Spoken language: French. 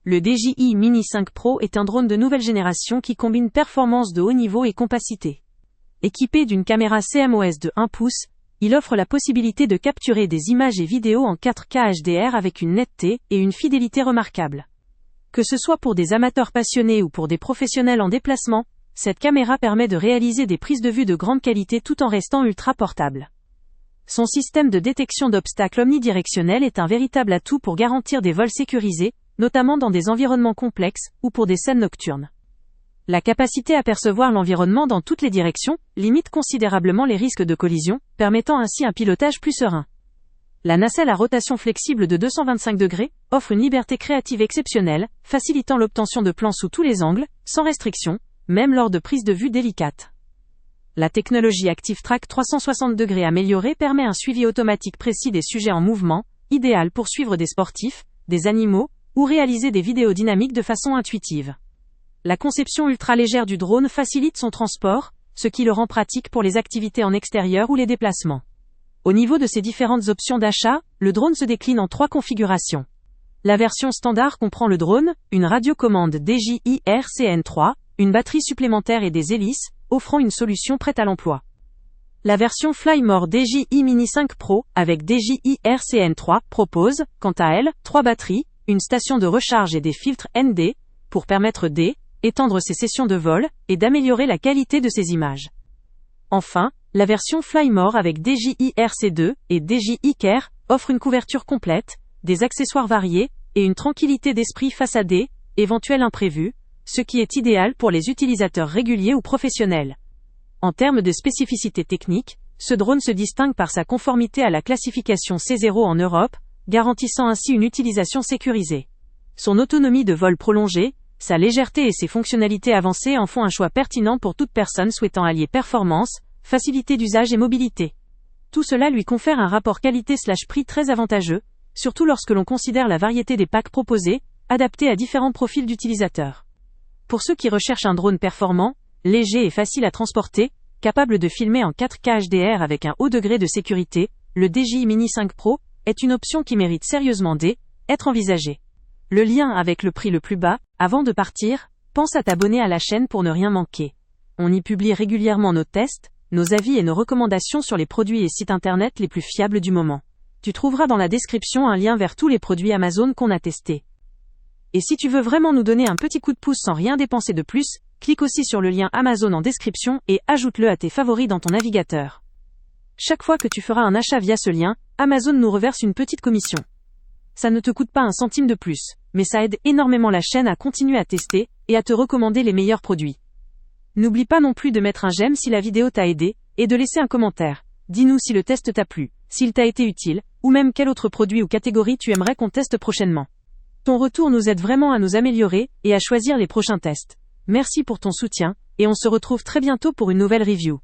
le DJI Mini 5 Pro est un drone de nouvelle génération qui combine performance de haut niveau et compacité. Équipé d'une caméra CMOS de 1 pouce, il offre la possibilité de capturer des images et vidéos en 4K HDR avec une netteté et une fidélité remarquables. Que ce soit pour des amateurs passionnés ou pour des professionnels en déplacement, cette caméra permet de réaliser des prises de vue de grande qualité tout en restant ultra portable. Son système de détection d'obstacles omnidirectionnel est un véritable atout pour garantir des vols sécurisés, notamment dans des environnements complexes ou pour des scènes nocturnes. La capacité à percevoir l'environnement dans toutes les directions limite considérablement les risques de collision, permettant ainsi un pilotage plus serein. La nacelle à rotation flexible de 225 degrés offre une liberté créative exceptionnelle, facilitant l'obtention de plans sous tous les angles, sans restriction, même lors de prises de vue délicates. La technologie Active Track 360 degrés améliorée permet un suivi automatique précis des sujets en mouvement, idéal pour suivre des sportifs, des animaux, ou réaliser des vidéos dynamiques de façon intuitive. La conception ultra légère du drone facilite son transport, ce qui le rend pratique pour les activités en extérieur ou les déplacements. Au niveau de ces différentes options d'achat, le drone se décline en 3 configurations. La version standard comprend le drone, une radiocommande DJI RCN3, une batterie supplémentaire et des hélices, offrant une solution prête à l'emploi. La version Fly More DJI Mini 5 Pro, avec DJI RCN3, propose, quant à elle, 3 batteries, une station de recharge et des filtres ND, pour permettre d'étendre ses sessions de vol, et d'améliorer la qualité de ses images. Enfin, la version Fly More avec DJI RC2 et DJI Care, offre une couverture complète, des accessoires variés, et une tranquillité d'esprit face à des éventuels imprévus, ce qui est idéal pour les utilisateurs réguliers ou professionnels. En termes de spécificités techniques, ce drone se distingue par sa conformité à la classification C0 en Europe, garantissant ainsi une utilisation sécurisée. Son autonomie de vol prolongée, sa légèreté et ses fonctionnalités avancées en font un choix pertinent pour toute personne souhaitant allier performance, facilité d'usage et mobilité. Tout cela lui confère un rapport qualité/prix très avantageux, surtout lorsque l'on considère la variété des packs proposés, adaptés à différents profils d'utilisateurs. Pour ceux qui recherchent un drone performant, léger et facile à transporter, capable de filmer en 4K HDR avec un haut degré de sécurité, le DJI Mini 5 Pro est une option qui mérite sérieusement d'être envisagée. Le lien avec le prix le plus bas. Avant de partir, pense à t'abonner à la chaîne pour ne rien manquer. On y publie régulièrement nos tests, nos avis et nos recommandations sur les produits et sites internet les plus fiables du moment. Tu trouveras dans la description un lien vers tous les produits Amazon qu'on a testés. Et si tu veux vraiment nous donner un petit coup de pouce sans rien dépenser de plus, clique aussi sur le lien Amazon en description et ajoute-le à tes favoris dans ton navigateur. Chaque fois que tu feras un achat via ce lien, Amazon nous reverse une petite commission. Ça ne te coûte pas un centime de plus, mais ça aide énormément la chaîne à continuer à tester et à te recommander les meilleurs produits. N'oublie pas non plus de mettre un j'aime si la vidéo t'a aidé et de laisser un commentaire. Dis-nous si le test t'a plu, s'il t'a été utile, ou même quel autre produit ou catégorie tu aimerais qu'on teste prochainement. Ton retour nous aide vraiment à nous améliorer et à choisir les prochains tests. Merci pour ton soutien, et on se retrouve très bientôt pour une nouvelle review.